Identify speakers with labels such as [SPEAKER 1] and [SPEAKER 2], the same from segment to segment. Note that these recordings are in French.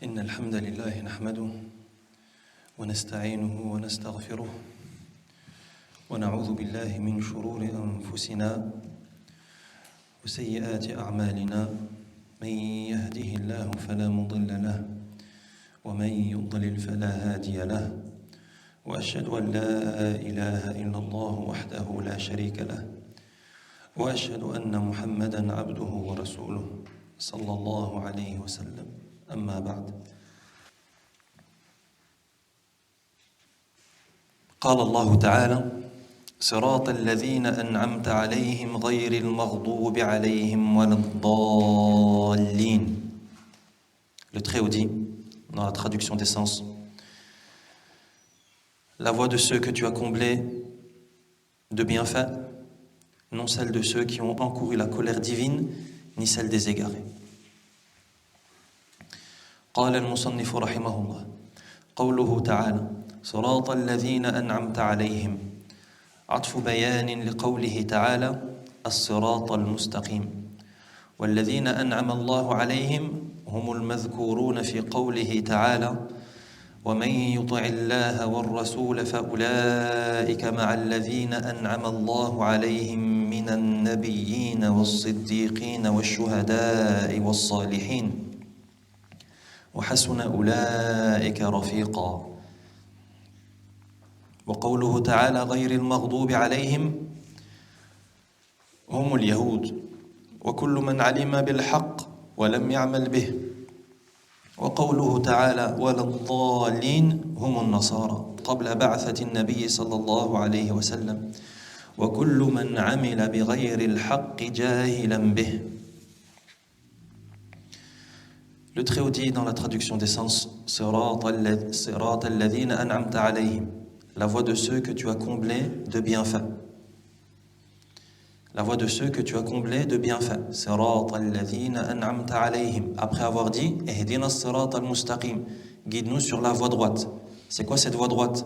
[SPEAKER 1] إن الحمد لله نحمده ونستعينه ونستغفره ونعوذ بالله من شرور أنفسنا وسيئات أعمالنا من يهده الله فلا مضل له ومن يضلل فلا هادي له وأشهد أن لا إله إلا الله وحده لا شريك له وأشهد أن محمدًا عبده ورسوله صلى الله عليه وسلم أما بعد قال الله تعالى صراط الذين أنعمت عليهم غير المغضوب عليهم ولا الضالين. Le Très-Haut dit, dans la traduction des sens, la voie de ceux que tu as comblés de bienfaits, non celle de ceux qui ont encouru la colère divine, ni celle des égarés. قال المصنف رحمه الله قوله تعالى صراط الذين أنعمت عليهم عطف بيان لقوله تعالى الصراط المستقيم والذين أنعم الله عليهم هم المذكورون في قوله تعالى ومن يطع الله والرسول فأولئك مع الذين أنعم الله عليهم من النبيين والصديقين والشهداء والصالحين وحسن أولئك رفيقا. وقوله تعالى غير المغضوب عليهم هم اليهود وكل من علم بالحق ولم يعمل به. وقوله تعالى ولا الضالين هم النصارى قبل بعثة النبي صلى الله عليه وسلم وكل من عمل بغير الحق جاهلا به. Le Très-Haut dit dans la traduction des sens صراط الذين أنعمت عليهم, la voie de ceux que tu as comblés de bienfaits. La voie de ceux que tu as comblés de bienfaits. صراط الذين أنعمت عليهم. Après avoir dit اهدنا الصراط المستقيم, guide-nous sur la voie droite. C'est quoi cette voie droite?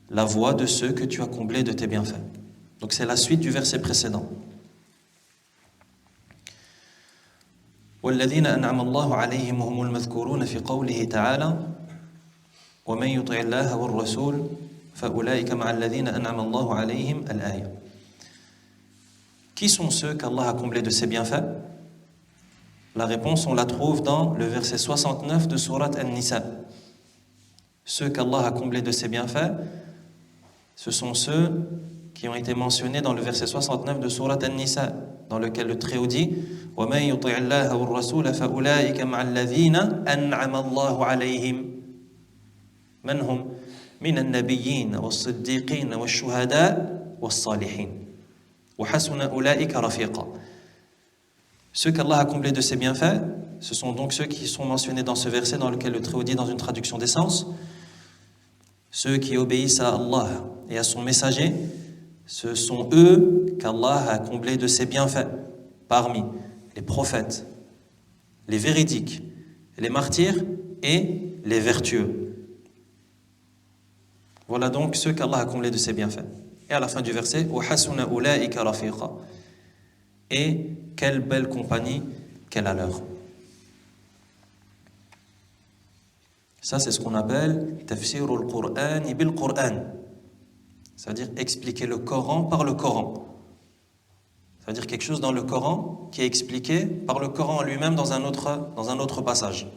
[SPEAKER 1] La voie de ceux que tu as comblés de tes bienfaits. Donc c'est la suite du verset précédent. والذين أنعم الله عليهم هم المذكورون في قوله تعالى ومن يطع الله والرسول فأولئك مع الذين أنعم الله عليهم الآية. Qui sont ceux qu'Allah a comblés de ses bienfaits? La réponse, on la trouve dans le verset 69 de sourate An-Nisa. Ceux qu'Allah a comblés de ses bienfaits, ce sont ceux qui ont été mentionnés dans le verset 69 de sourate An-Nisa, dans lequel le Très-Haut dit وَمَن يُطِعِ اللَّهَ وَالرَّسُولَ فَأُولَئِكَ مَعَ الَّذِينَ أَنْعَمَ اللَّهُ عَلَيْهِمْ مَنْ هُمْ مِنَ النَّبِيِّينَ وَالصِّدِّيقِينَ وَالشُّهَدَاءِ وَالصَّالِحِينَ وَحَسُنَ أُولَئِكَ رَفِيقًا. Ceux qu'Allah a comblés de ses bienfaits, ce sont donc ceux qui sont mentionnés dans ce verset dans lequel le Très-Haut dit dans une traduction des sens, ceux qui obéissent à Allah et à son messager, ce sont eux qu'Allah a comblés de ses bienfaits, parmi les prophètes, les véridiques, les martyrs et les vertueux. Voilà donc ceux qu'Allah a comblés de ses bienfaits. Et à la fin du verset, وَحَسُنَ أُولَئِكَ رَفِيقًا. Et quelle belle compagnie qu'elle a leur. Ça, c'est ce qu'on appelle tafsir al-Qur'an bil-Qur'an. C'est-à-dire expliquer le Coran par le Coran. C'est-à-dire quelque chose dans le Coran qui est expliqué par le Coran lui-même dans un autre passage.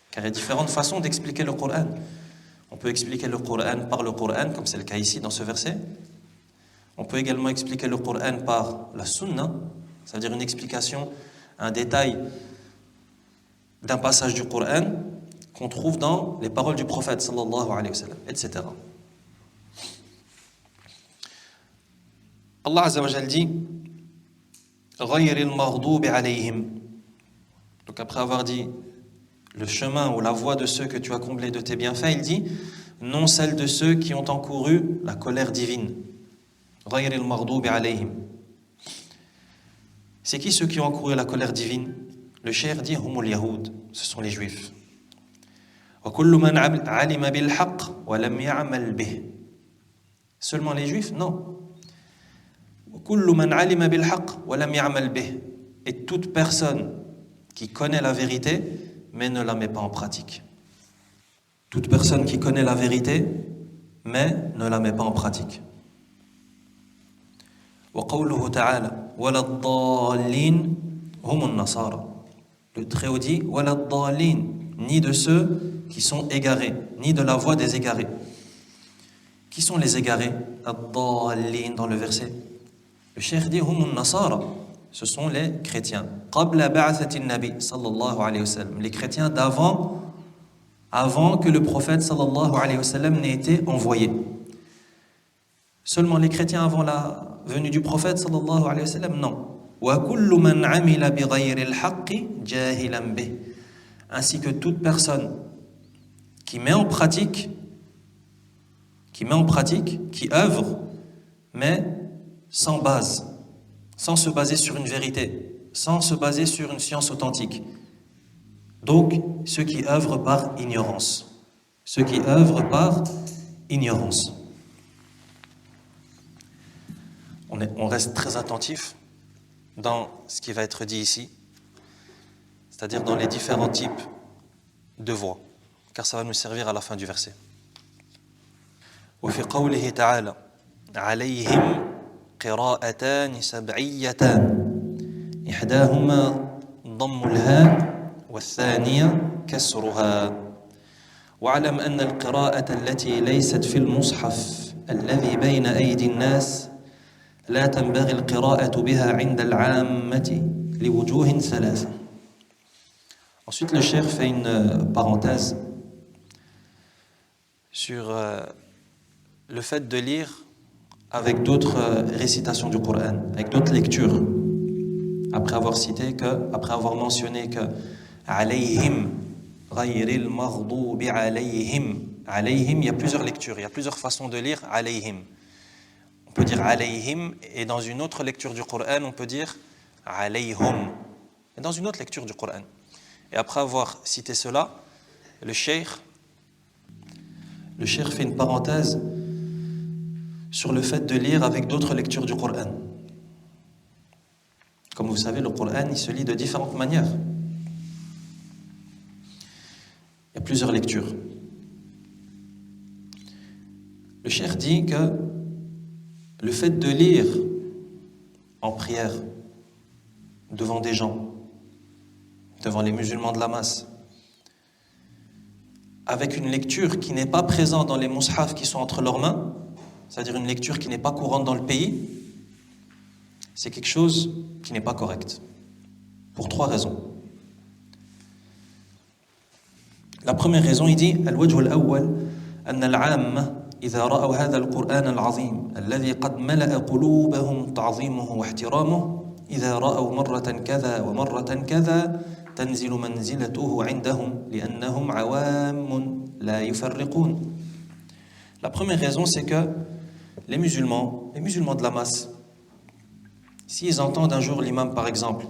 [SPEAKER 1] Car il y a différentes façons d'expliquer le Coran. On peut expliquer le Coran par le Coran, comme c'est le cas ici dans ce verset. On peut également expliquer le Coran par la Sunna, c'est-à-dire une explication, un détail d'un passage du Coran qu'on trouve dans les paroles du prophète sallallahu alayhi wa sallam, etc. Allah Azza wa Jal dit غَيْرِ الْمَغْضُوبِ عَلَيْهِمْ. Donc après avoir dit le chemin ou la voie de ceux que tu as comblés de tes bienfaits, il dit non celle de ceux qui ont encouru la colère divine. غَيْرِ الْمَغْضُوبِ عَلَيْهِمْ. C'est qui ceux qui ont encouru la colère divine? Le cheikh dit هُمُ الْيَهُودِ, ce sont les juifs. وَكُلُّ مَنْ عَلِمَ بِالْحَقِّ وَلَمْ يَعْمَلْ بِهِ. Seulement les juifs? Non. وَكُلُّ مَنْ عَلِمَ بِالْحَقِّ وَلَمْ يَعْمَلْ بِهِ. Et toute personne qui connaît la vérité mais ne la met pas en pratique. Toute personne qui connaît la vérité, mais ne la met pas en pratique. وقوله تعالى ولا الضالين هم النصارى. Le Très-Haut dit ولا الضالين, ni de ceux qui sont égarés, ni de la voie des égarés. Qui sont les égarés? الضالين dans le verset. Le cheikh dit هم النصارى, ce sont les chrétiens. قبل بعثة النبي صلى الله عليه وسلم, les chrétiens avant que le prophète sallallahu alayhi wa sallam n'ait été envoyé. Seulement les chrétiens avant la venue du prophète sallallahu alayhi wa sallam? Non. وَكُلُّ مَنْ عَمِلَ بِغَيْرِ الْحَقِّ جَاهِلًا بِهِ. Ainsi que toute personne qui met en pratique, qui œuvre, mais sans base, sans se baser sur une vérité, sans se baser sur une science authentique. Donc, ceux qui œuvrent par ignorance. Ceux qui œuvrent par ignorance. On reste très attentif dans ce qui va être dit ici, c'est-à-dire dans les différents types de voix, car ça va nous servir à la fin du verset. وفي قوله تعالى عليهم قراءتان سبعيتان إحداهما ضم الهاء والثانية كسرها واعلم أن القراءة التي ليست في المصحف الذي بين أيدي الناس لا تنبغي القراءة بها عند العامة لوجوه ثلاثة. Ensuite, le cheikh fait une parenthèse sur le fait de lire avec d'autres récitations du Coran, avec d'autres lectures, après avoir mentionné que alayhim ghayril maghdubi alayhim. Alayhim, il y a plusieurs lectures, il y a plusieurs façons de lire alayhim. On peut dire alayhim, et dans une autre lecture du Coran, on peut dire alayhum. Et dans une autre lecture du Coran. Et après avoir cité cela, le cheikh fait une parenthèse sur le fait de lire avec d'autres lectures du Coran. Comme vous savez, le Coran, il se lit de différentes manières. Il y a plusieurs lectures. Le cheikh dit que le fait de lire en prière devant des gens, devant les musulmans de la masse, avec une lecture qui n'est pas présente dans les mushaf qui sont entre leurs mains, c'est-à-dire une lecture qui n'est pas courante dans le pays, c'est quelque chose qui n'est pas correct. Pour 3 raisons. La première raison, il dit الوجه الأول أن العامة إذا رأوا هذا القرآن العظيم الذي قد ملأ قلوبهم تعظيمه واحترامه إذا رأوا مرة كذا ومرة كذا تنزل منزلته عندهم لأنهم عوام لا يفرقون. La première raison, c'est que les musulmans de la masse, s'ils entendent un jour l'imam, par exemple,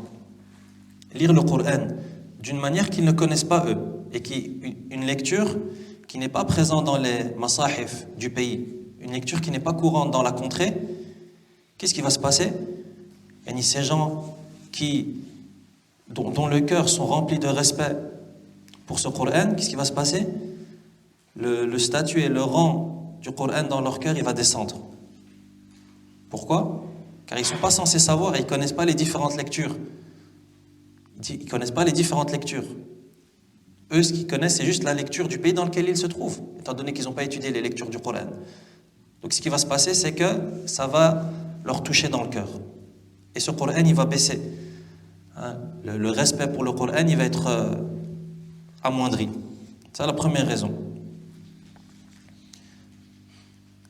[SPEAKER 1] lire le Coran d'une manière qu'ils ne connaissent pas eux, et une lecture qui n'est pas présente dans les masahif du pays, une lecture qui n'est pas courante dans la contrée, qu'est-ce qui va se passer? Et ces gens dont le cœur sont remplis de respect pour ce Coran, qu'est-ce qui va se passer? Le statut et le rang du Coran dans leur cœur, il va descendre. Pourquoi? Car ils ne sont pas censés savoir et ils ne connaissent pas les différentes lectures. Ils ne connaissent pas les différentes lectures. Eux, ce qu'ils connaissent, c'est juste la lecture du pays dans lequel ils se trouvent, étant donné qu'ils n'ont pas étudié les lectures du Coran. Donc ce qui va se passer, c'est que ça va leur toucher dans le cœur. Et ce Coran, il va baisser. Le respect pour le Coran, il va être amoindri. C'est la première raison.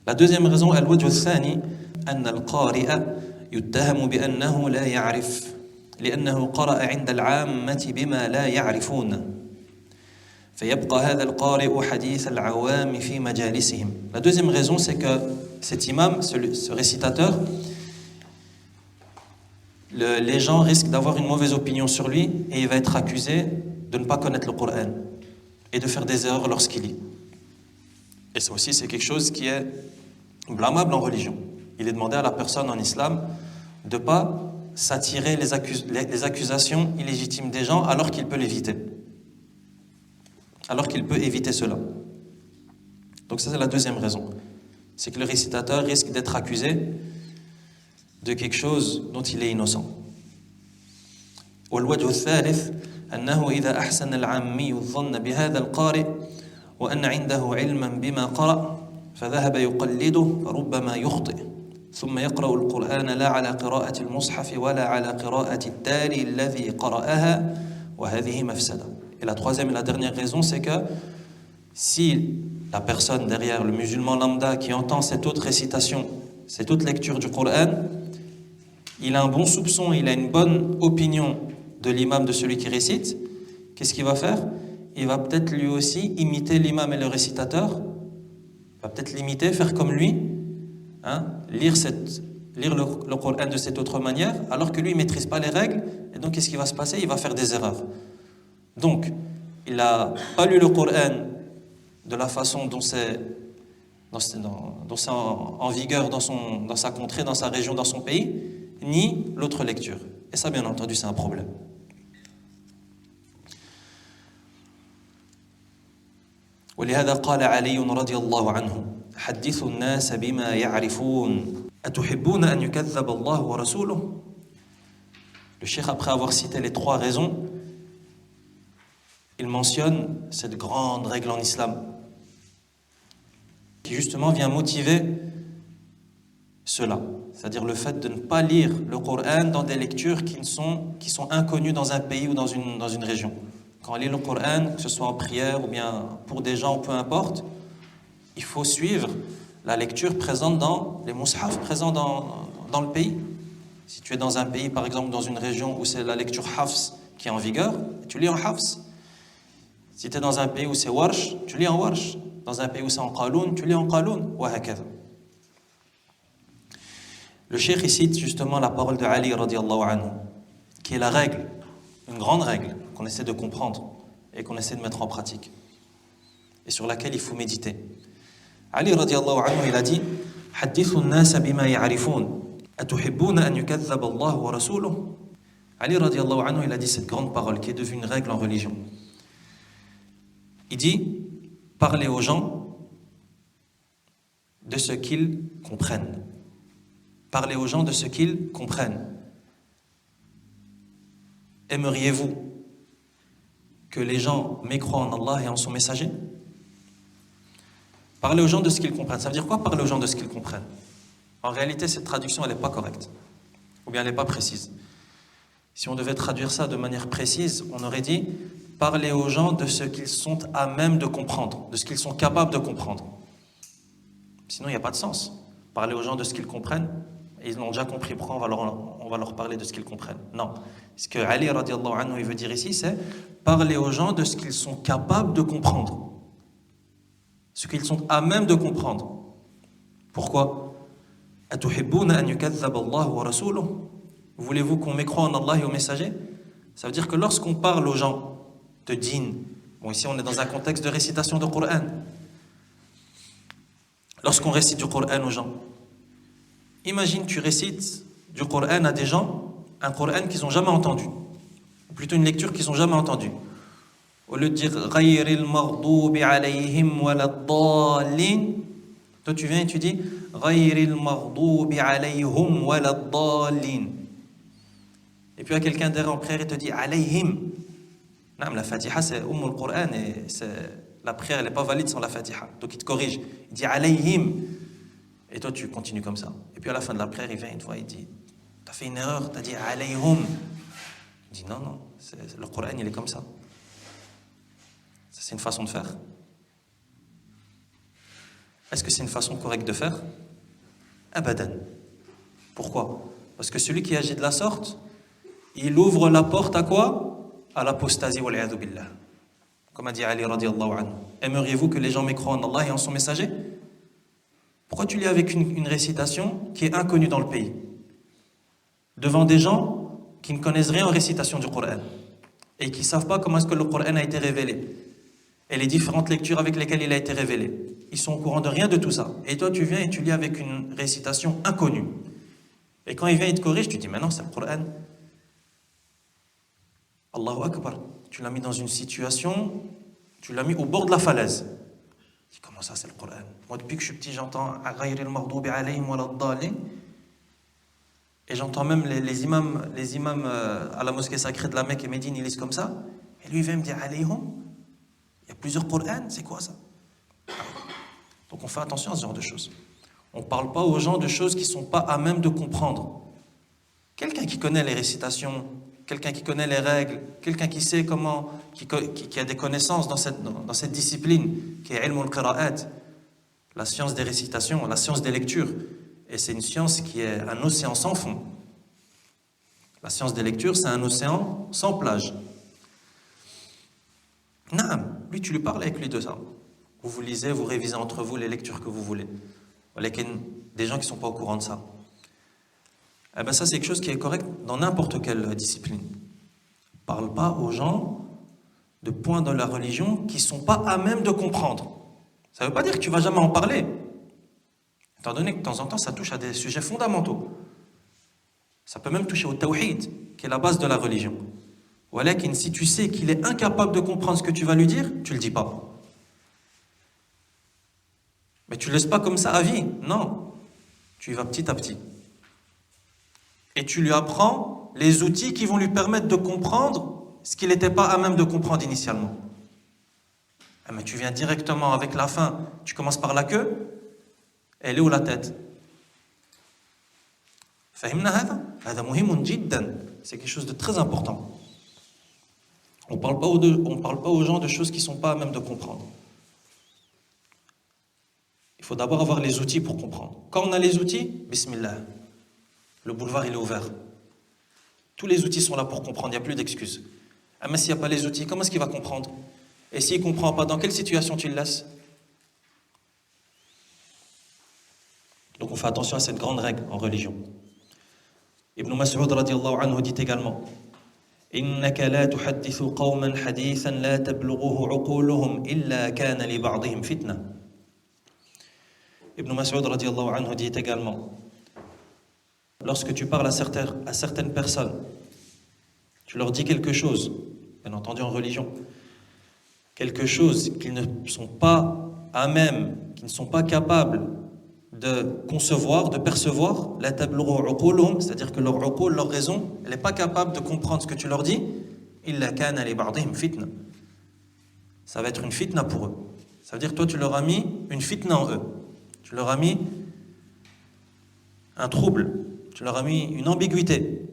[SPEAKER 1] La deuxième raison, الوجه الثاني أن القارئ يتهم بأنه لا يعرف لأنه قرأ عند العامة بما لا يعرفون. فيبقى هذا القارئ حديث العوام في مجالسهم. La deuxième raison, c'est que cet imam, ce récitateur, les gens risquent d'avoir une mauvaise opinion sur lui et il va être accusé de ne pas connaître le Coran et de faire des erreurs lorsqu'il lit. Et ça aussi, c'est quelque chose qui est blâmable en religion. Il est demandé à la personne en islam de ne pas s'attirer les accusations illégitimes des gens alors qu'il peut l'éviter. alors qu'il peut éviter cela. Donc ça c'est la deuxième raison. C'est que le récitateur risque d'être accusé de quelque chose dont il est innocent. والوجه الثالث أنه إذا أحسن العامي الظن بهذا القارئ وأن عنده علما بما قرأ فذهب يقلده فربما يخطئ ثم يقرأ القرآن لا على قراءة المصحف ولا على قراءة التالي الذي قرأها وهذه مفسدة. Et la troisième et la dernière raison, c'est que si la personne derrière, le musulman lambda qui entend cette autre récitation, cette autre lecture du Coran, il a un bon soupçon, il a une bonne opinion de l'imam, de celui qui récite, qu'est-ce qu'il va faire? Il va peut-être lui aussi imiter l'imam et le récitateur, il va peut-être l'imiter, faire comme lui, lire le Coran de cette autre manière, alors que lui, il ne maîtrise pas les règles, et donc qu'est-ce qui va se passer? Il va faire des erreurs. Donc, il n'a pas lu le Coran de la façon dont c'est en vigueur dans sa contrée, dans sa région, dans son pays, ni l'autre lecture. Et ça, bien entendu, c'est un problème. ولهذا قال علي رضي الله عنه حدثوا الناس بما يعرفون أتحبون أن يكذب الله ورسوله. Le cheikh, après avoir cité les trois raisons, il mentionne cette grande règle en islam qui justement vient motiver cela, c'est-à-dire le fait de ne pas lire le Coran dans des lectures qui sont inconnues dans un pays ou dans une région. Quand on lit le Coran, que ce soit en prière ou bien pour des gens, peu importe, il faut suivre la lecture présente dans les mushaf présents dans le pays. Si tu es dans un pays, par exemple dans une région où c'est la lecture hafs qui est en vigueur, tu lis en hafs. Si tu es dans un pays où c'est warsh, tu lis en warsh. Dans un pays où c'est en qaloun, tu lis en qaloun. Wa hakadha. Le cheikh cite justement la parole de Ali radiallahu anhu, qui est la règle, une grande règle qu'on essaie de comprendre et qu'on essaie de mettre en pratique et sur laquelle il faut méditer. Ali radiallahu anhu, il a dit حدثوا الناس بما يعرفون أتحبون أن يكذب الله ورسوله. Ali radiallahu anhu, il a dit cette grande parole qui est devenue une règle en religion. Il dit parlez aux gens de ce qu'ils comprennent. Parlez aux gens de ce qu'ils comprennent. Aimeriez-vous que les gens mécroient en Allah et en son messager? Parlez aux gens de ce qu'ils comprennent. Ça veut dire quoi, parler aux gens de ce qu'ils comprennent? En réalité, cette traduction, elle n'est pas correcte. Ou bien elle n'est pas précise. Si on devait traduire ça de manière précise, on aurait dit parlez aux gens de ce qu'ils sont à même de comprendre, de ce qu'ils sont capables de comprendre. Sinon, il n'y a pas de sens. Parler aux gens de ce qu'ils comprennent, et ils l'ont déjà compris, pourquoi on va leur parler de ce qu'ils comprennent? Non. Ce que Ali radiallahu anhu il veut dire ici, c'est parler aux gens de ce qu'ils sont capables de comprendre. Ce qu'ils sont à même de comprendre. Pourquoi? Atuhibbuna an yukazzaba Allah wa rasuluh. Voulez-vous qu'on mécroie en Allah et au messager? Ça veut dire que lorsqu'on parle aux gens de din, bon ici on est dans un contexte de récitation de Coran. Lorsqu'on récite du Coran aux gens, imagine tu récites du Coran à des gens, un Coran qu'ils n'ont jamais entendu, ou plutôt une lecture qu'ils n'ont jamais entendue. Au lieu de dire ghayril maghdubi alayhim waladdallin, toi tu viens et tu dis ghayril maghdubi alayhum waladdallin. Et puis il y a quelqu'un derrière en prière et te dit alayhim. Non, la Fatiha c'est le Coran et la prière elle n'est pas valide sans la Fatiha. Donc il te corrige, il dit alayhim. Et toi tu continues comme ça. Et puis à la fin de la prière il vient une fois, il dit t'as fait une erreur, t'as dit alayhum. Il dit non, le Coran il est comme ça. C'est une façon de faire. Est-ce que c'est une façon correcte de faire? Abadan. Pourquoi? Parce que celui qui agit de la sorte, il ouvre la porte à quoi? À l'apostasie wal iyadhu billah. Comme a dit Ali radiallahu anhu. Aimeriez-vous que les gens mécroient en Allah et en son messager? Pourquoi tu lis avec une récitation qui est inconnue dans le pays? Devant des gens qui ne connaissent rien en récitation du Coran et qui ne savent pas comment est-ce que le Coran a été révélé et les différentes lectures avec lesquelles il a été révélé. Ils sont au courant de rien de tout ça. Et toi, tu viens et tu lis avec une récitation inconnue. Et quand il vient, il te corrige, tu dis, mais non, c'est le Coran. Allahu Akbar. Tu l'as mis dans une situation Tu l'as mis au bord de la falaise. Il dit, comment ça, c'est le Coran? Moi, depuis que je suis petit, j'entends Ghayril maghdubi alayhim waladdallin. Et j'entends même les imams à la mosquée sacrée de la Mecque et Médine, ils lisent comme ça. Et lui, il vient me dire, alayhum, il y a plusieurs Qur'an, c'est quoi ça? Donc on fait attention à ce genre de choses. On ne parle pas aux gens de choses qui ne sont pas à même de comprendre. Quelqu'un qui connaît les récitations, quelqu'un qui connaît les règles, quelqu'un qui sait comment, qui a des connaissances dans cette discipline, qui est ilm al-qira'at, la science des récitations, la science des lectures. Et c'est une science qui est un océan sans fond. La science des lectures, c'est un océan sans plage. Naam, lui, tu lui parles avec lui de ça. Vous lisez, vous révisez entre vous les lectures que vous voulez. Des gens qui ne sont pas au courant de ça. Eh bien ça, c'est quelque chose qui est correct dans n'importe quelle discipline. On ne parle pas aux gens de points dans la religion qui ne sont pas à même de comprendre. Ça ne veut pas dire que tu ne vas jamais en parler. Étant donné que de temps en temps, ça touche à des sujets fondamentaux. Ça peut même toucher au tawhid, qui est la base de la religion. Walakin, si tu sais qu'il est incapable de comprendre ce que tu vas lui dire, tu ne le dis pas. Mais tu ne le laisses pas comme ça à vie. Non. Tu y vas petit à petit. Et tu lui apprends les outils qui vont lui permettre de comprendre ce qu'il n'était pas à même de comprendre initialement. Mais tu viens directement avec la fin. Tu commences par la queue. Elle est où la tête? فهمنا هذا؟ هذا مهم جدا. C'est quelque chose de très important. On parle pas aux gens de choses qui ne sont pas à même de comprendre. Il faut d'abord avoir les outils pour comprendre. Quand on a les outils, bismillah, le boulevard il est ouvert. Tous les outils sont là pour comprendre, il n'y a plus d'excuses. Ah, mais s'il n'y a pas les outils, comment est-ce qu'il va comprendre? Et s'il ne comprend pas, dans quelle situation tu le laisses? Donc on fait attention à cette grande règle en religion. Ibn Mas'ud radiyallahu anhu dit également: إنك لا تحدث قوما حديثا لا تبلغه عقولهم إلا كان لبعضهم فتنة. Ibn Mas'ud radiyallahu anhu dit également: lorsque tu parles à certaines personnes, tu leur dis quelque chose, bien entendu en religion, quelque chose qu'ils ne sont pas à même, qu'ils ne sont pas capables de concevoir, de percevoir, la tablughu uquluhum, c'est-à-dire que leur uqul, leur raison, elle n'est pas capable de comprendre ce que tu leur dis, illa kana li ba'dihim fitna. Ça va être une fitna pour eux. Ça veut dire que toi tu leur as mis une fitna en eux. Tu leur as mis un trouble, tu leur as mis une ambiguïté.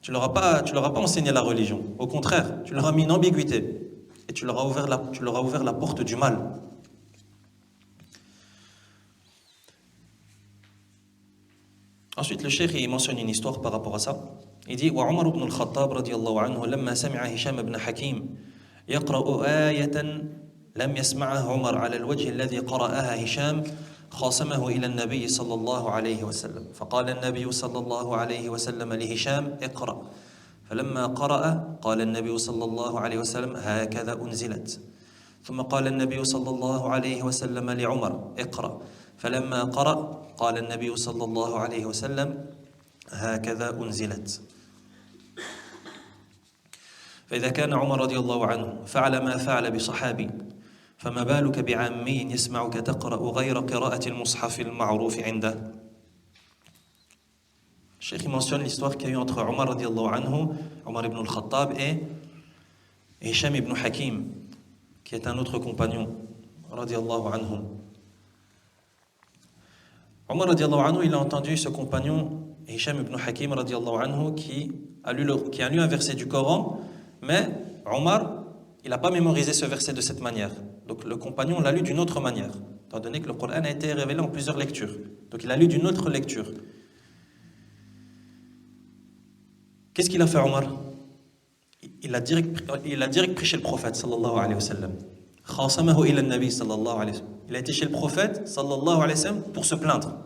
[SPEAKER 1] Tu leur as pas enseigné la religion. Au contraire, tu leur as mis une ambiguïté et tu leur as ouvert la porte du mal. Ensuite, le cheikh il mentionne une histoire par rapport à ça. Il dit: Wa Umar ibn al-Khattab radiyallahu anhu lamma sami'a Hisham ibn Hakim yaqra'u ayatan lam yasma'aha Umar 'ala al-wajh alladhi qara'aha Hisham خاصمه إلى النبي صلى الله عليه وسلم فقال النبي صلى الله عليه وسلم لهشام اقرأ فلما قرأ قال النبي صلى الله عليه وسلم هكذا أنزلت ثم قال النبي صلى الله عليه وسلم لعمر اقرأ فلما قرأ قال النبي صلى الله عليه وسلم هكذا أنزلت فإذا كان عمر رضي الله عنه فعل ما فعل بصحابي فما بالك بعامي يسمعك تقرأ غير قراءة المصحف المعروف عنده. Le Cheikh mentionne l'histoire qu'il y a eu entre Omar radiallahu anhu, Omar ibn al-Khattab et Hisham ibn Hakim, qui est un autre compagnon radiallahu anhu. Omar radiallahu anhu, il a entendu ce compagnon Hisham ibn Hakim radiallahu anhu qui a lu un verset du Coran, mais Omar il n'a pas mémorisé ce verset de cette manière. Donc le compagnon l'a lu d'une autre manière, étant donné que le Coran a été révélé en plusieurs lectures. Donc il a lu d'une autre lecture. Qu'est-ce qu'il a fait Omar? Il a direct pris chez le prophète sallallahu alayhi wa sallam. Khasamahu ila nabi sallallahu alayhi wa sallam. Il a été chez le prophète sallallahu alayhi wa sallam pour se plaindre.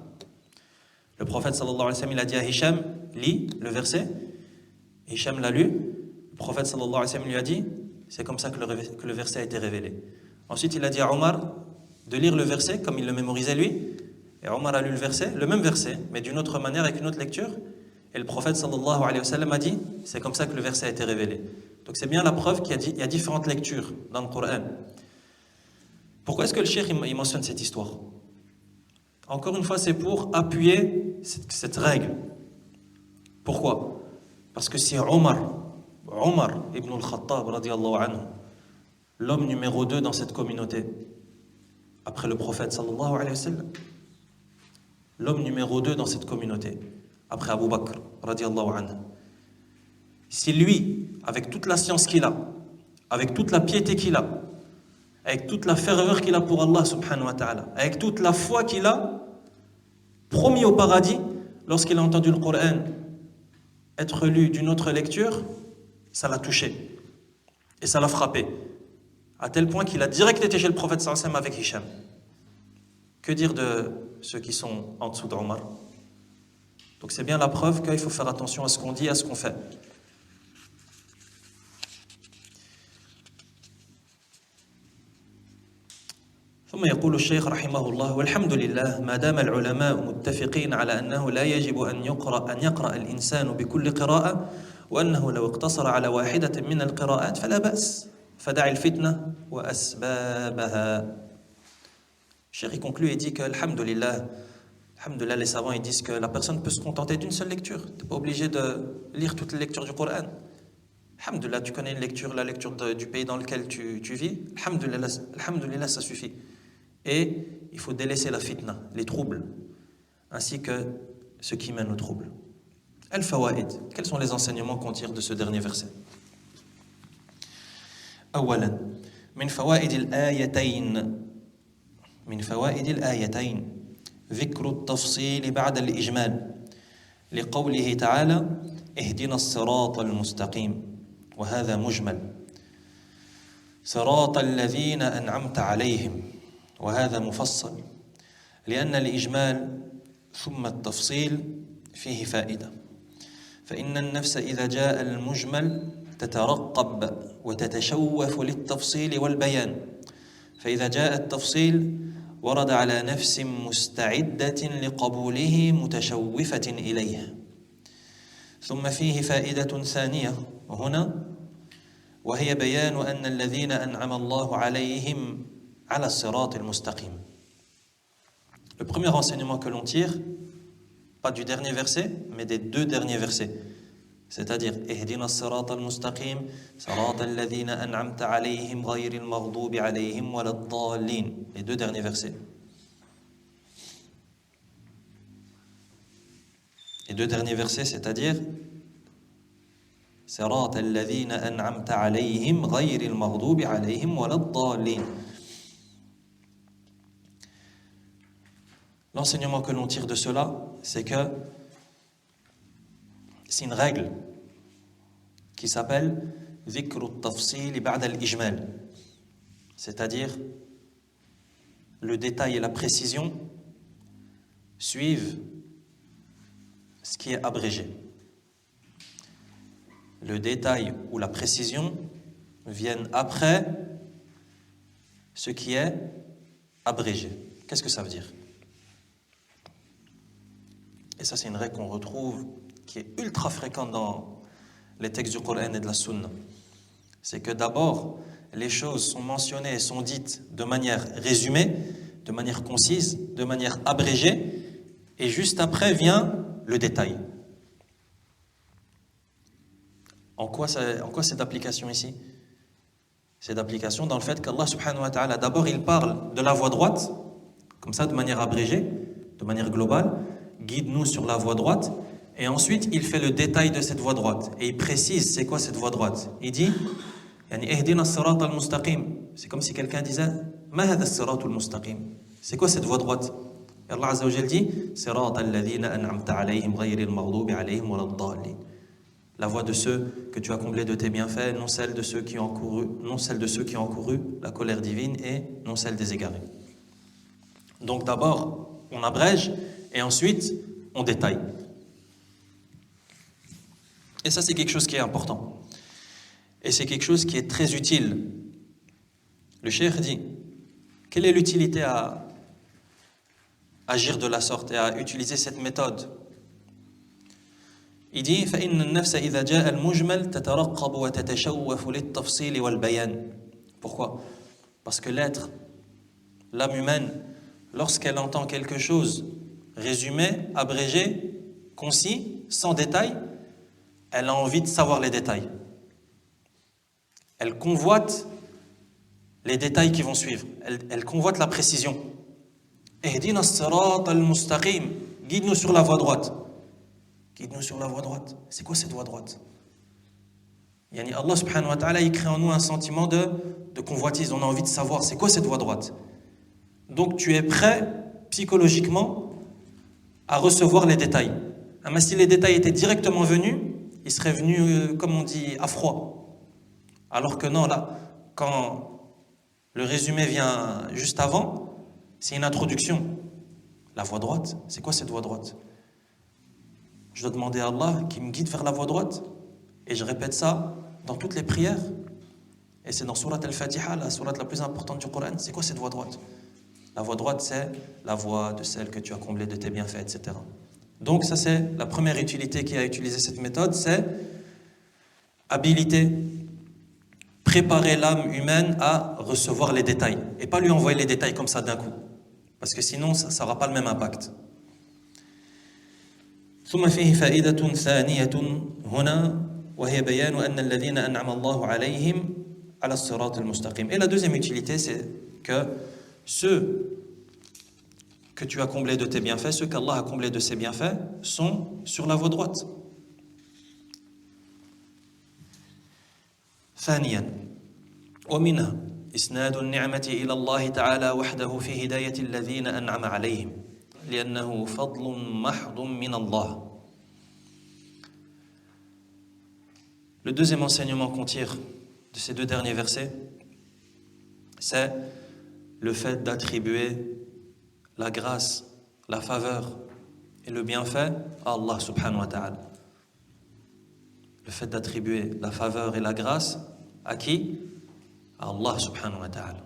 [SPEAKER 1] Le prophète sallallahu alayhi wa sallam il a dit à Hisham, lis le verset. Hisham l'a lu. Le prophète sallallahu alayhi wa sallam lui a dit: c'est comme ça que le verset a été révélé. Ensuite, il a dit à Omar de lire le verset comme il le mémorisait lui. Et Omar a lu le même verset, mais d'une autre manière, avec une autre lecture. Et le prophète sallallahu alayhi wa sallam a dit: c'est comme ça que le verset a été révélé. Donc c'est bien la preuve qu'il y a différentes lectures dans le Coran. Pourquoi est-ce que le cheikh il mentionne cette histoire? Encore une fois, c'est pour appuyer cette règle. Pourquoi? Parce que si Omar ibn al-Khattab, radiallahu anhu, l'homme numéro 2 dans cette communauté, après le prophète sallallahu alayhi wa sallam, l'homme numéro 2 dans cette communauté, après Abu Bakr, radiallahu anhu, si lui, avec toute la science qu'il a, avec toute la piété qu'il a, avec toute la ferveur qu'il a pour Allah subhanahu wa ta'ala, avec toute la foi qu'il a, promis au paradis, lorsqu'il a entendu le Coran être lu d'une autre lecture, ça l'a touché et ça l'a frappé, à tel point qu'il a direct été chez le prophète sallallahu alayhi wa sallam avec Hicham. Que dire de ceux qui sont en dessous d'Omar? Donc c'est bien la preuve qu'il faut faire attention à ce qu'on dit, à ce qu'on fait. ثم يقول الشيخ رحمه الله والحمد لله ما دام العلماء متفقين على أنه لا يجب أن يقرأ الإنسان بكل قراءة وأنه لو اقتصر على واحدة من القراءات فلا بأس فدع الفتنة وأسبابها. Cheikh il conclut et dit que alhamdulillah, les savants ils disent que la personne peut se contenter d'une seule lecture. Tu n'es pas obligé de lire toutes les lectures du Coran. Alhamdulillah, tu connais une lecture, la lecture du pays dans lequel tu vis. Alhamdulillah, ça suffit. Et il faut délaisser la fitna, les troubles, ainsi que ce qui mène aux troubles. Al-Fawaid, quels sont les enseignements qu'on tire de ce dernier verset? أولا من فوائد الآيتين ذكر التفصيل بعد الإجمال لقوله تعالى اهدنا الصراط المستقيم وهذا مجمل صراط الذين أنعمت عليهم وهذا مفصل لأن الإجمال ثم التفصيل فيه فائدة فإن النفس إذا جاء المجمل تترقب وتتشوف للتفصيل والبيان فإذا جاء التفصيل ورد على نفس مستعدة لقبوله متشوفة إليه ثم فيه فائدة ثانية هنا وهي بيان أن الذين أنعم الله عليهم على الصراط المستقيم. Le premier enseignement que l'on tire, pas du dernier verset, mais des deux derniers versets, c'est-à-dire اهدنا الصراط المستقيم صراط الذين أنعمت عليهم غير المغضوب عليهم ولا الضالين, les deux derniers versets. Les deux derniers versets, c'est-à-dire صراط الذين أنعمت عليهم غير المغضوب عليهم ولا الضالين. L'enseignement que l'on tire de cela, c'est que c'est une règle qui s'appelle ذكر التفصيل بعد الإجمال, c'est-à-dire le détail et la précision suivent ce qui est abrégé. Le détail ou la précision viennent après ce qui est abrégé. Qu'est-ce que ça veut dire? Et ça, c'est une règle qu'on retrouve qui est ultra fréquente dans les textes du Coran et de la Sunna. C'est que d'abord, les choses sont mentionnées et sont dites de manière résumée, de manière concise, de manière abrégée, et juste après vient le détail. En quoi c'est d'application ici? C'est d'application dans le fait qu'Allah subhanahu wa ta'ala, d'abord il parle de la voie droite, comme ça de manière abrégée, de manière globale, guide-nous sur la voie droite, et ensuite il fait le détail de cette voie droite, et il précise c'est quoi cette voie droite. Il dit اهدنا الصراط المستقيم. C'est comme si quelqu'un disait ما هذا الصراط المستقيم. C'est quoi cette voie droite? Et Allah Azza wa Jal dit صراط الذين أنعمت عليهم غير المغضوب عليهم ولا الضالين. La voie de ceux que tu as comblés de tes bienfaits, non celle de ceux qui ont encouru la colère divine, et non celle des égarés. Donc d'abord on abrège et ensuite on détaille. Et ça c'est quelque chose qui est important. Et c'est quelque chose qui est très utile. Le cheikh dit, quelle est l'utilité à agir de la sorte et à utiliser cette méthode? Il dit فإن النفس إذا جاء المجمل تترقب وتتشوف للتفصيل والبيان. Pourquoi? Parce que l'être, L'âme humaine, lorsqu'elle entend quelque chose résumé, abrégé, concis, sans détail, elle a envie de savoir les détails. Elle convoite les détails qui vont suivre. Elle convoite la précision. Ihdina as-sirata al-mustaqim. Guide-nous sur la voie droite. Guide-nous sur la voie droite. C'est quoi cette voie droite? Yani Allah subhanahu wa ta'ala, il crée en nous un sentiment de convoitise. On a envie de savoir c'est quoi cette voie droite. Donc tu es prêt psychologiquement à recevoir les détails. Mais si les détails étaient directement venus, ils seraient venus, comme on dit, à froid. Alors que non, là, quand le résumé vient juste avant, c'est une introduction. La voie droite, c'est quoi cette voie droite? Je dois demander à Allah qui me guide vers la voie droite. Et je répète ça dans toutes les prières. Et c'est dans Surat al-Fatiha, la sourate la plus importante du Coran. C'est quoi cette voie droite? La voie droite, c'est la voie de celle que tu as comblée de tes bienfaits, etc. Donc ça, c'est la première utilité qui a utilisé cette méthode, c'est habiliter, préparer l'âme humaine à recevoir les détails. Et pas lui envoyer les détails comme ça d'un coup. Parce que sinon, ça n'aura pas le même impact. ثم فيه فائدة ثانية هنا وهي بيان أن الذين أنعم الله عليهم على الصراط المستقيم. Et la deuxième utilité, c'est que ceux que tu as comblés de tes bienfaits, ceux qu'Allah a comblés de ses bienfaits, sont sur la voie droite. ثانيا ومنها إسناد النعمة إلى الله تعالى وحده في هداية الذين أنعم عليهم لأنه فضل محض من الله. Le deuxième enseignement qu'on tire de ces deux derniers versets, c'est le fait d'attribuer la grâce, la faveur et le bienfait à Allah subhanahu wa ta'ala. Le fait d'attribuer la faveur et la grâce à qui? À Allah subhanahu wa ta'ala.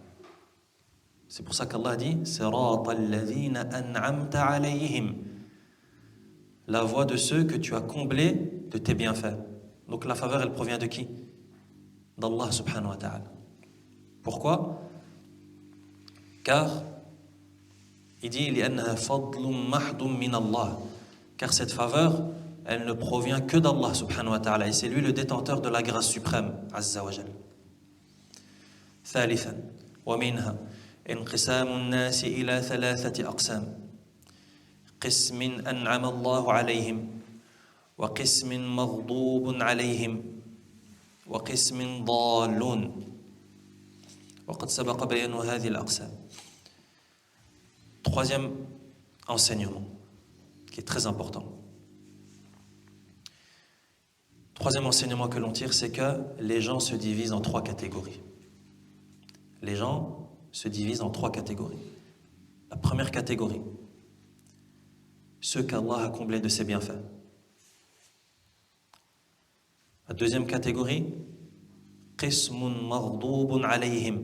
[SPEAKER 1] C'est pour ça qu'Allah dit Sirata alladhina an'amta alayhim. La voie de ceux que tu as comblés de tes bienfaits. Donc la faveur, elle provient de qui? D'Allah subhanahu wa ta'ala. Pourquoi? Car il dit لأنها فضل محض من الله. Car cette faveur, elle ne provient que d'Allah subhanahu wa ta'ala. Et c'est lui le détenteur de la grâce suprême, azza wa jal. ثالثا ومنها انقسام الناس إلى 3 أقسام. قسم أنعم الله عليهم وقسم مغضوب عليهم وقسم ضالون وقد سبق بيان هذه الأقسام. Troisième enseignement qui est très important. Troisième enseignement que l'on tire, c'est que les gens se divisent en 3 catégories. Les gens se divisent en 3 catégories. La première catégorie, ceux qu'Allah a comblés de ses bienfaits. La deuxième catégorie, qismun maghdubun alayhim,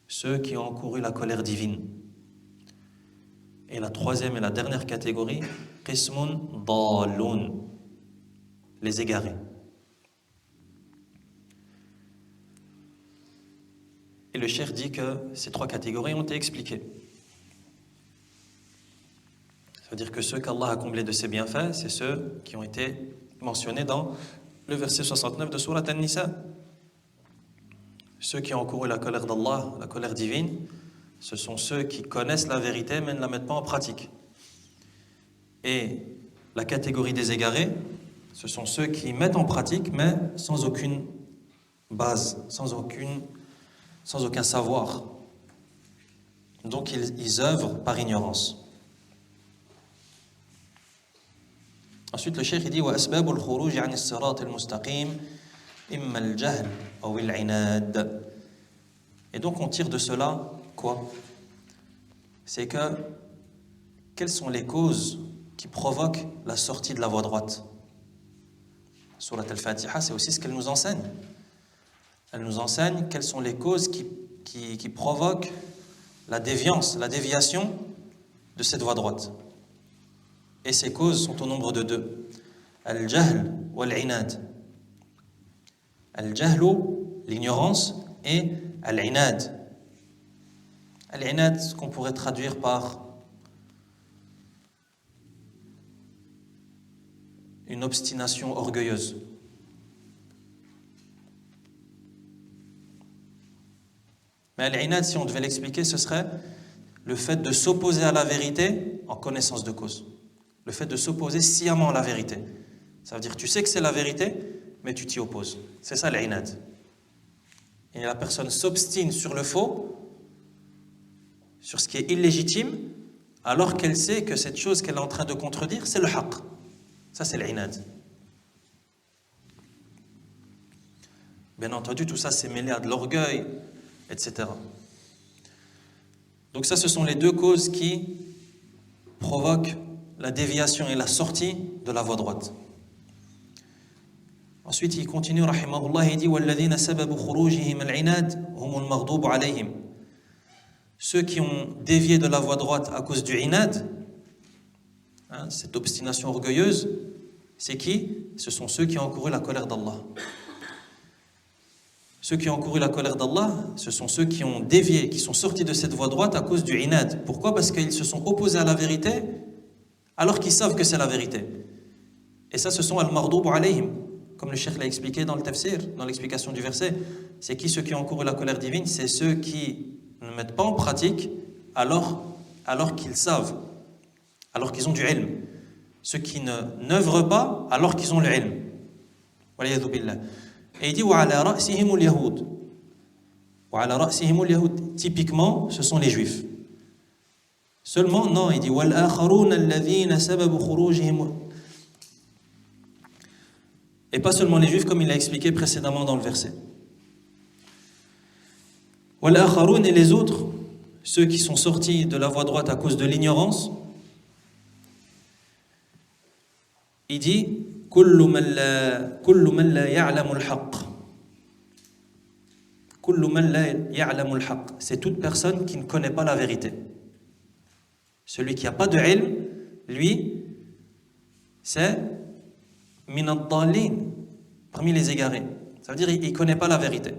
[SPEAKER 1] ceux qui ont encouru la colère divine. Et la troisième et la dernière catégorie, qismun dalun, les égarés. Et le cheikh dit que ces 3 catégories ont été expliquées. Ça veut dire que ceux qu'Allah a comblés de ses bienfaits, c'est ceux qui ont été mentionnés dans le verset 69 de Surat An-Nisa. Ceux qui ont encouru la colère d'Allah, la colère divine, ce sont ceux qui connaissent la vérité mais ne la mettent pas en pratique. Et la catégorie des égarés, ce sont ceux qui mettent en pratique mais sans aucune base, sans aucun savoir. Donc ils œuvrent par ignorance. Ensuite le cheikh dit وأسباب الخروج عن الصراط المستقيم إما الجهل أو العناد. Et donc on tire de cela quoi? C'est que quelles sont les causes qui provoquent la sortie de la voie droite? Surat al-Fatiha, c'est aussi ce qu'elle nous enseigne. Elle nous enseigne quelles sont les causes qui provoquent la déviance, la déviation de cette voie droite. Et ces causes sont au nombre de 2. Al-jahl wal-inad. Al-jahlu, l'ignorance, et al-inad. Al-inad, ce qu'on pourrait traduire par une obstination orgueilleuse. Mais al-inad, si on devait l'expliquer, ce serait le fait de s'opposer à la vérité en connaissance de cause. Le fait de s'opposer sciemment à la vérité. Ça veut dire que tu sais que c'est la vérité, mais tu t'y opposes. C'est ça al-inad. Et la personne s'obstine sur le faux, sur ce qui est illégitime, alors qu'elle sait que cette chose qu'elle est en train de contredire, c'est le haqq. Ça, c'est l'inad. Bien entendu, tout ça, c'est mêlé à de l'orgueil, etc. Donc ça, ce sont les deux causes qui provoquent la déviation et la sortie de la voie droite. Ensuite, il continue, rahimahullah, il dit وَالَّذِينَ سَبَبُ خُرُوجِهِمْ الْعِنَادِ هُمُ الْمَغْضُوبُ عَلَيْهِمْ. Ceux qui ont dévié de la voie droite à cause du inad, cette obstination orgueilleuse, c'est qui? Ce sont ceux qui ont encouru la colère d'Allah. Ceux qui ont encouru la colère d'Allah, ce sont ceux qui ont dévié, qui sont sortis de cette voie droite à cause du inad. Pourquoi? Parce qu'ils se sont opposés à la vérité alors qu'ils savent que c'est la vérité. Et ça, ce sont al-maghdoub alayhim, comme le cheikh l'a expliqué dans le tafsir, dans l'explication du verset. C'est qui ceux qui ont encouru la colère divine? C'est ceux qui ne mettent pas en pratique alors qu'ils savent, alors qu'ils ont du ilm. Ceux qui n'œuvrent pas alors qu'ils ont le ilm. Waliyadhu billah. Et il dit وَعَلَى رَأْسِهِمُ الْيَهُودِ. وَعَلَى رَأْسِهِمُ الْيَهُودِ. Typiquement, ce sont les juifs. Seulement, non, il dit وَالْآخَرُونَ الَّذِينَ سَبَبُ خُرُوجِهِمُ. Et pas seulement les juifs, comme il l'a expliqué précédemment dans le verset. وَالْآخَرُونَ, et les autres, ceux qui sont sortis de la voie droite à cause de l'ignorance, il dit كل من لا يعلم الحق. كل من لا يعلم الحق. C'est toute personne qui ne connaît pas la vérité. Celui qui n'a pas de ilm, lui, c'est min ad-dallin, parmi les égarés. Ça veut dire qu'il ne connaît pas la vérité.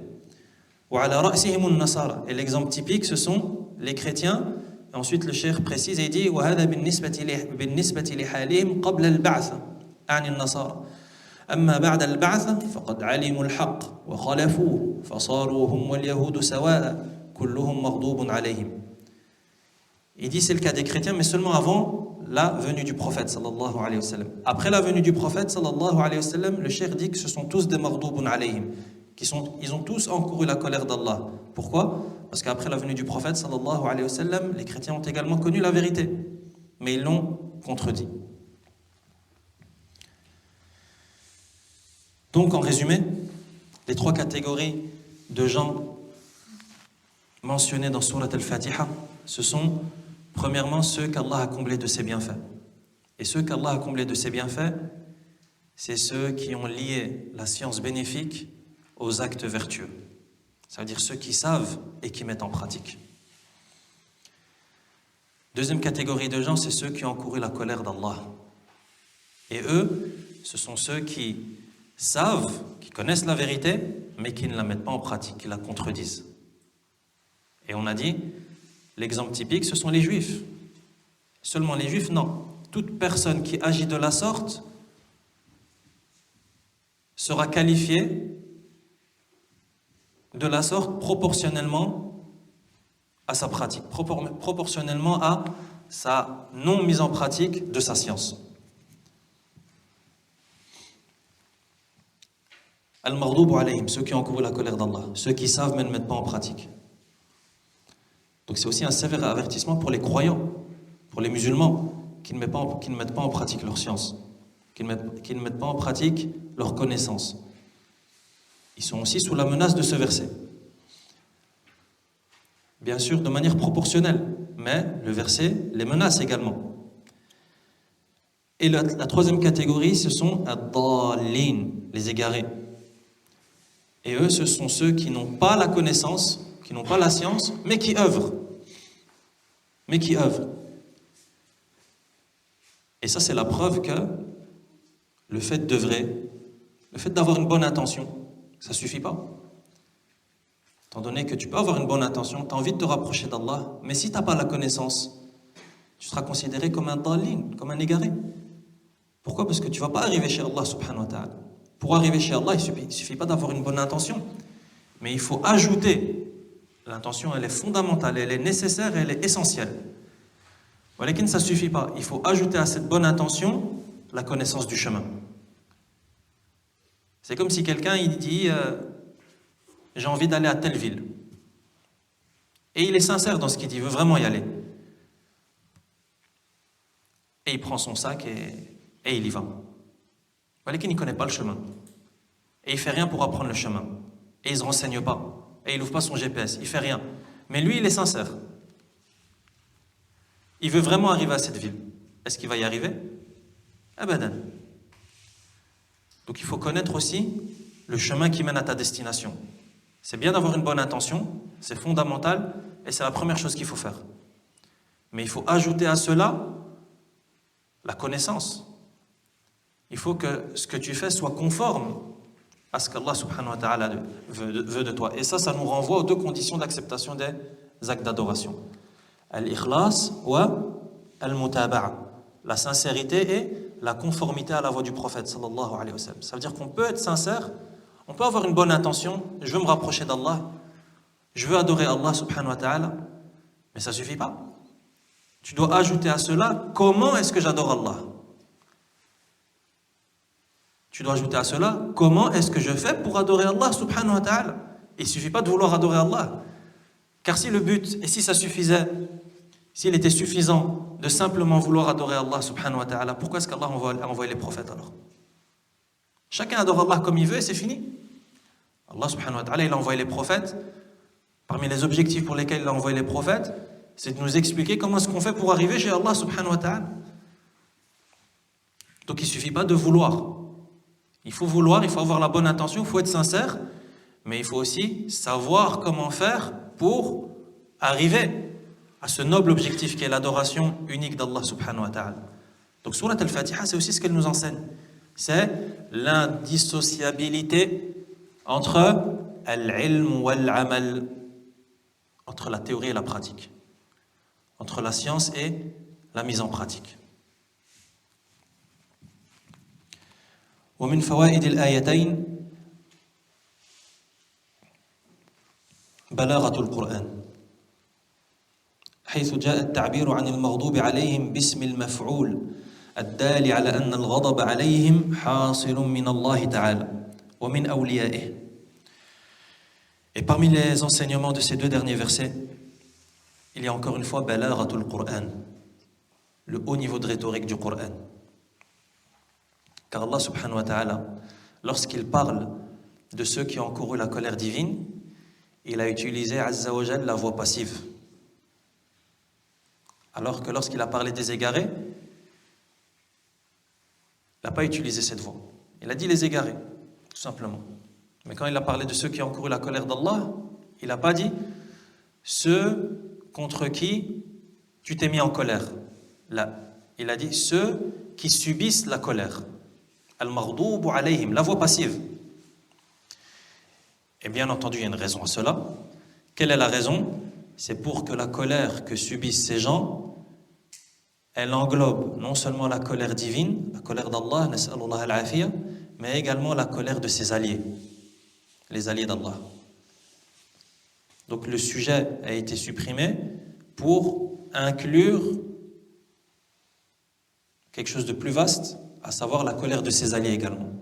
[SPEAKER 1] وعلى رأسهم النصارى. Et l'exemple typique, ce sont les chrétiens. Et ensuite, le cheikh précise et il dit وهذا بالنسبة لحالهم قبل البعث عن النصارى. أما بعد البعث فقد علموا الحق وخالفوه فصاروا هم واليهود سواء كلهم مغضوب عليهم. Il dit c'est le cas des chrétiens, mais seulement avant la venue du prophète sallallahu alayhi wa sallam. Après la venue du prophète sallallahu alayhi wa sallam, le cheikh dit que ce sont tous des maghdoubun alayhim, ils ont tous encouru la colère d'Allah. Pourquoi? Parce qu'après la venue du prophète sallallahu alayhi wa sallam, les chrétiens ont également connu la vérité, mais ils l'ont contredit. Donc en résumé, les trois catégories de gens mentionnés dans Surat al-Fatiha, ce sont premièrement ceux qu'Allah a comblés de ses bienfaits. Et ceux qu'Allah a comblés de ses bienfaits, c'est ceux qui ont lié la science bénéfique aux actes vertueux. Ça veut dire ceux qui savent et qui mettent en pratique. Deuxième catégorie de gens, c'est ceux qui ont encouru la colère d'Allah. Et eux, ce sont ceux qui savent, qui connaissent la vérité, mais qui ne la mettent pas en pratique, qui la contredisent. Et on a dit, l'exemple typique, ce sont les juifs. Seulement les juifs, non. Toute personne qui agit de la sorte sera qualifiée de la sorte proportionnellement à sa pratique, proportionnellement à sa non-mise en pratique de sa science. Al-Maghdoub alayhim, ceux qui ont encouru la colère d'Allah, ceux qui savent mais ne mettent pas en pratique. Donc c'est aussi un sévère avertissement pour les croyants, pour les musulmans, qui ne mettent pas en pratique leur science, qui ne mettent pas en pratique leur connaissance. Ils sont aussi sous la menace de ce verset. Bien sûr, de manière proportionnelle, mais le verset les menace également. Et la troisième catégorie, ce sont ad-dallin, les égarés. Et eux, ce sont ceux qui n'ont pas la connaissance, qui n'ont pas la science, mais qui œuvrent. Et ça, c'est la preuve que le fait d'œuvrer, le fait d'avoir une bonne intention, ça ne suffit pas. Étant donné que tu peux avoir une bonne intention, tu as envie de te rapprocher d'Allah, mais si tu n'as pas la connaissance, tu seras considéré comme un dallin, comme un égaré. Pourquoi? Parce que tu ne vas pas arriver chez Allah subhanahu wa ta'ala. Pour arriver chez Allah, il ne suffit pas d'avoir une bonne intention, mais il faut ajouter. L'intention, elle est fondamentale, elle est nécessaire et elle est essentielle. Voilà, ça ne suffit pas. Il faut ajouter à cette bonne intention la connaissance du chemin. C'est comme si quelqu'un il dit j'ai envie d'aller à telle ville. Et il est sincère dans ce qu'il dit, il veut vraiment y aller. Et il prend son sac et il y va. Voilà, il ne connaît pas le chemin. Et il ne fait rien pour apprendre le chemin. Et il ne se renseigne pas. Et il n'ouvre pas son GPS, il ne fait rien. Mais lui, il est sincère. Il veut vraiment arriver à cette ville. Est-ce qu'il va y arriver? Abadan. Donc il faut connaître aussi le chemin qui mène à ta destination. C'est bien d'avoir une bonne intention, c'est fondamental, et c'est la première chose qu'il faut faire. Mais il faut ajouter à cela la connaissance. Il faut que ce que tu fais soit conforme à ce qu'Allah subhanahu wa ta'ala veut de toi. Et ça nous renvoie aux deux conditions d'acceptation des actes d'adoration. Al-ikhlas wa al-mutaba'a. La sincérité et la conformité à la voie du prophète sallallahu alayhi wa sallam. Ça veut dire qu'on peut être sincère, on peut avoir une bonne intention, je veux me rapprocher d'Allah, je veux adorer Allah subhanahu wa ta'ala, mais ça ne suffit pas. Tu dois ajouter à cela, comment est-ce que j'adore Allah? Tu dois ajouter à cela, comment est-ce que je fais pour adorer Allah subhanahu wa ta'ala? Il ne suffit pas de vouloir adorer Allah. Car si le but, et si ça suffisait, s'il était suffisant de simplement vouloir adorer Allah subhanahu wa ta'ala, pourquoi est-ce qu'Allah a envoyé les prophètes alors? Chacun adore Allah comme il veut et c'est fini. Allah subhanahu wa ta'ala, il a envoyé les prophètes. Parmi les objectifs pour lesquels il a envoyé les prophètes, c'est de nous expliquer comment est-ce qu'on fait pour arriver chez Allah subhanahu wa ta'ala. Donc il ne suffit pas de vouloir. Il faut vouloir, il faut avoir la bonne intention, il faut être sincère, mais il faut aussi savoir comment faire pour arriver à ce noble objectif qui est l'adoration unique d'Allah subhanahu wa ta'ala. Donc Surat al-Fatiha, c'est aussi ce qu'elle nous enseigne. C'est l'indissociabilité entre al-ilm wal-amal, entre la théorie et la pratique, entre la science et la mise en pratique. ومن فوائد الآيتين بلاغة القرآن حيث جاء التعبير عن المغضوب عليهم باسم المفعول الدال على أن الغضب عليهم حاصل من الله تعالى ومن أوليائه. Et parmi les enseignements de ces deux derniers versets, il y a encore une fois balaghatul Qur'an, le haut niveau de rhétorique du Qur'an. Car Allah subhanahu wa ta'ala, lorsqu'il parle de ceux qui ont encouru la colère divine, il a utilisé azza wa jal la voix passive. Alors que lorsqu'il a parlé des égarés, il n'a pas utilisé cette voix. Il a dit les égarés, tout simplement. Mais quand il a parlé de ceux qui ont encouru la colère d'Allah, il n'a pas dit ceux contre qui tu t'es mis en colère. Là, il a dit ceux qui subissent la colère. Al-maghdoub alayhim, la voix passive. Et bien entendu, il y a une raison à cela. Quelle est la raison? C'est pour que la colère que subissent ces gens, elle englobe non seulement la colère divine, la colère d'Allah, nas'alullah al-afiyya, mais également la colère de ses alliés, les alliés d'Allah. Donc le sujet a été supprimé pour inclure quelque chose de plus vaste, à savoir la colère de ses alliés également.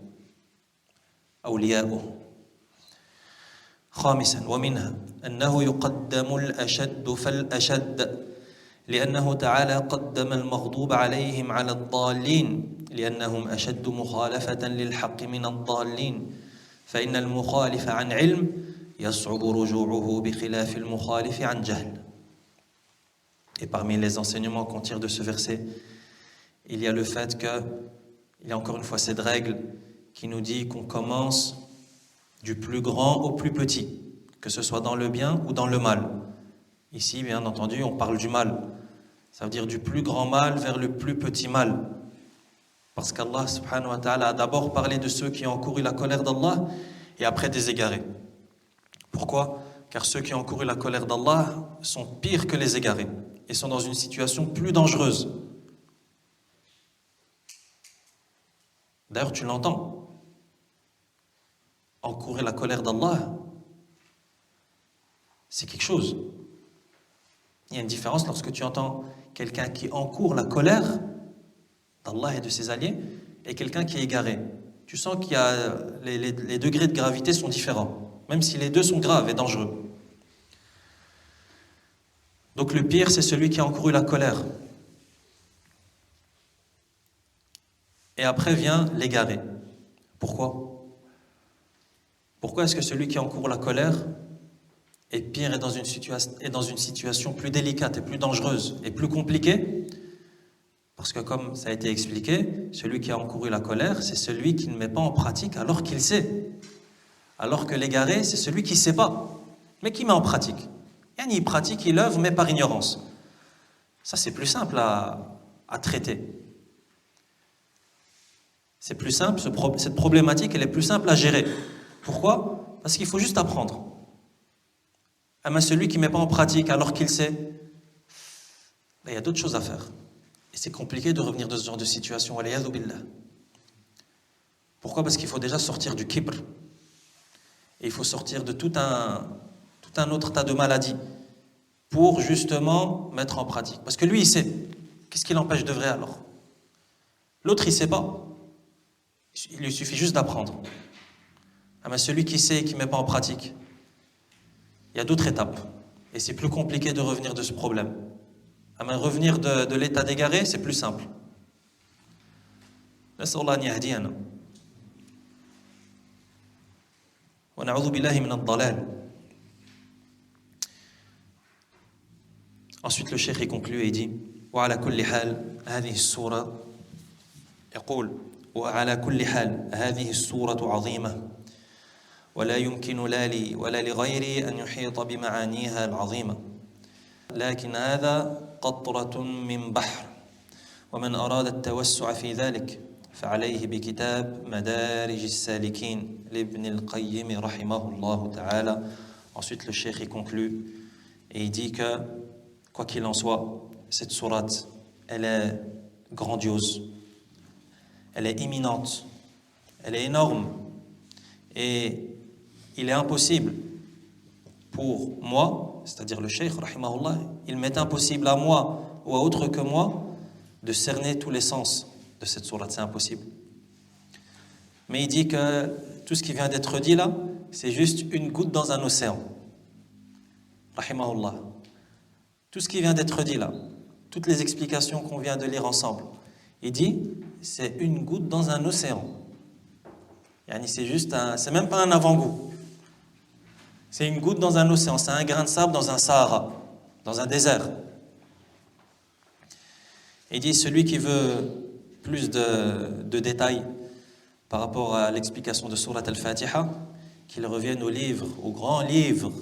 [SPEAKER 1] أولياؤه. خامسا ومنها أنه يقدم الأشد فالأشد لأنه تعالى قدم المغضوب عليهم على الضالين لأنهم أشد مخالفة للحق من الضالين فإن المخالف عن علم يصعب رجوعه بخلاف المخالف عن جهل. Et parmi les enseignements qu'on tire de ce verset, il y a le fait que, il y a encore une fois cette règle qui nous dit qu'on commence du plus grand au plus petit, que ce soit dans le bien ou dans le mal. Ici, bien entendu, on parle du mal. Ça veut dire du plus grand mal vers le plus petit mal. Parce qu'Allah subhanahu wa ta'ala a d'abord parlé de ceux qui ont encouru la colère d'Allah et après des égarés. Pourquoi? car ceux qui ont encouru la colère d'Allah sont pires que les égarés et sont dans une situation plus dangereuse. D'ailleurs, tu l'entends. Encourir la colère d'Allah, c'est quelque chose. Il y a une différence lorsque tu entends quelqu'un qui encourt la colère d'Allah et de ses alliés et quelqu'un qui est égaré. Tu sens qu'il y a les degrés de gravité sont différents, même si les deux sont graves et dangereux. Donc le pire, c'est celui qui a encouru la colère. Et après vient l'égaré. Pourquoi? Pourquoi est-ce que celui qui encourt la colère est pire et dans une situation plus délicate et plus dangereuse et plus compliquée? Parce que comme ça a été expliqué, celui qui a encouru la colère, c'est celui qui ne met pas en pratique alors qu'il sait. Alors que l'égaré, c'est celui qui ne sait pas, mais qui met en pratique. Il pratique, il œuvre, mais par ignorance. Ça, c'est plus simple à traiter. C'est plus simple, cette problématique, elle est plus simple à gérer. Pourquoi? Parce qu'il faut juste apprendre. Mais celui qui ne met pas en pratique alors qu'il sait, il y a d'autres choses à faire. Et c'est compliqué de revenir de ce genre de situation. Waliyadhu billah. Pourquoi? Parce qu'il faut déjà sortir du kibr. Et il faut sortir de tout un autre tas de maladies pour justement mettre en pratique. Parce que lui, il sait. Qu'est-ce qui l'empêche d'œuvrer alors? L'autre, il ne sait pas. Il lui suffit juste d'apprendre. Mais celui qui sait et qui ne met pas en pratique, il y a d'autres étapes. Et c'est plus compliqué de revenir de ce problème. Revenir de l'état d'égaré, c'est plus simple. Nas'Allah an yahdiyana. Wa na'udhu billahi min ad-dalal. Ensuite, le cheikh conclut et il dit وعلى كل حال هذه السورة يقول وعلى كل حال هذه السورة عظيمة ولا يمكن لا لي ولا لغيري أن يحيط بمعانيها العظيمة لكن هذا قطرة من بحر ومن أراد التوسع في ذلك فعليه بكتاب مدارج السالكين لابن القيم رحمه الله تعالى. Ensuite, le cheikh conclut et il dit que quoi qu'il en soit, cette sourate, elle est grandiose, elle est imminente, elle est énorme et il est impossible pour moi, c'est-à-dire le cheikh, rahimahullah, il m'est impossible à moi ou à autre que moi de cerner tous les sens de cette sourate, c'est impossible. Mais il dit que tout ce qui vient d'être dit là, c'est juste une goutte dans un océan. Rahimahullah. Tout ce qui vient d'être dit là, toutes les explications qu'on vient de lire ensemble, il dit, c'est une goutte dans un océan. C'est même pas un avant-goût. C'est une goutte dans un océan, c'est un grain de sable dans un Sahara, dans un désert. Il dit, celui qui veut plus de détails par rapport à l'explication de Surat al-Fatiha, qu'il revienne au livre, au grand livre,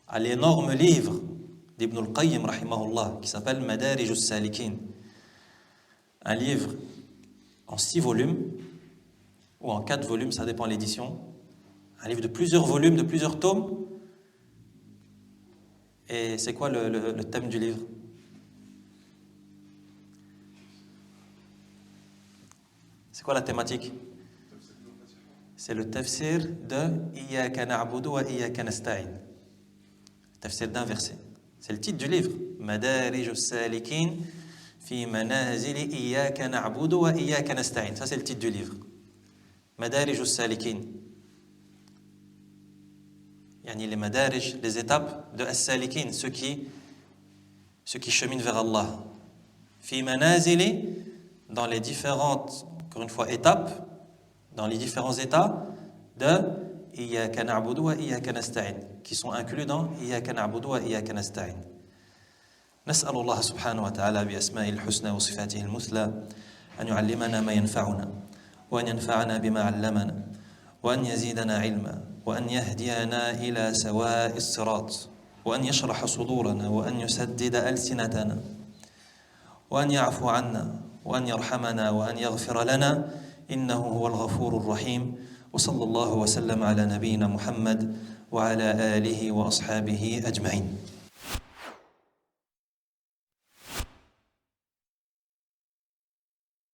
[SPEAKER 1] à l'énorme livre d'Ibn al-Qayyim, rahimahullah, qui s'appelle Madarij al-Salikin. Un livre en 6 volumes, ou en 4 volumes, ça dépend de l'édition. Un livre de plusieurs volumes, de plusieurs tomes. Et c'est quoi le thème du livre? C'est quoi la thématique? C'est le tafsir de Iyyaka na'budu wa iyyaka nasta'in. Le tafsir d'un verset. C'est le titre du livre. Madarij as-salikin fi manazil Iyyaka na'budu wa iyyaka nasta'in. Ça, c'est le titre du livre. Madarij as-salikin. Les madarij, les étapes de as-salikin, ceux qui cheminent vers Allah. Fi manazili, dans les différentes, encore une fois, étapes, dans les différents états de Iyyaka na'budu wa iyyaka nasta'in, qui sont inclus dans Iyyaka na'budu wa iyyaka nasta'in. نسأل الله سبحانه وتعالى بأسمائه الحسنى وصفاته المثلى أن يعلمنا ما ينفعنا وأن ينفعنا بما علمنا وأن يزيدنا علما وأن يهدينا إلى سواء الصراط وأن يشرح صدورنا وأن يسدد ألسنتنا وأن يعفو عنا وأن يرحمنا وأن يغفر لنا إنه هو الغفور الرحيم وصلى الله وسلم على نبينا محمد وعلى آله وأصحابه أجمعين.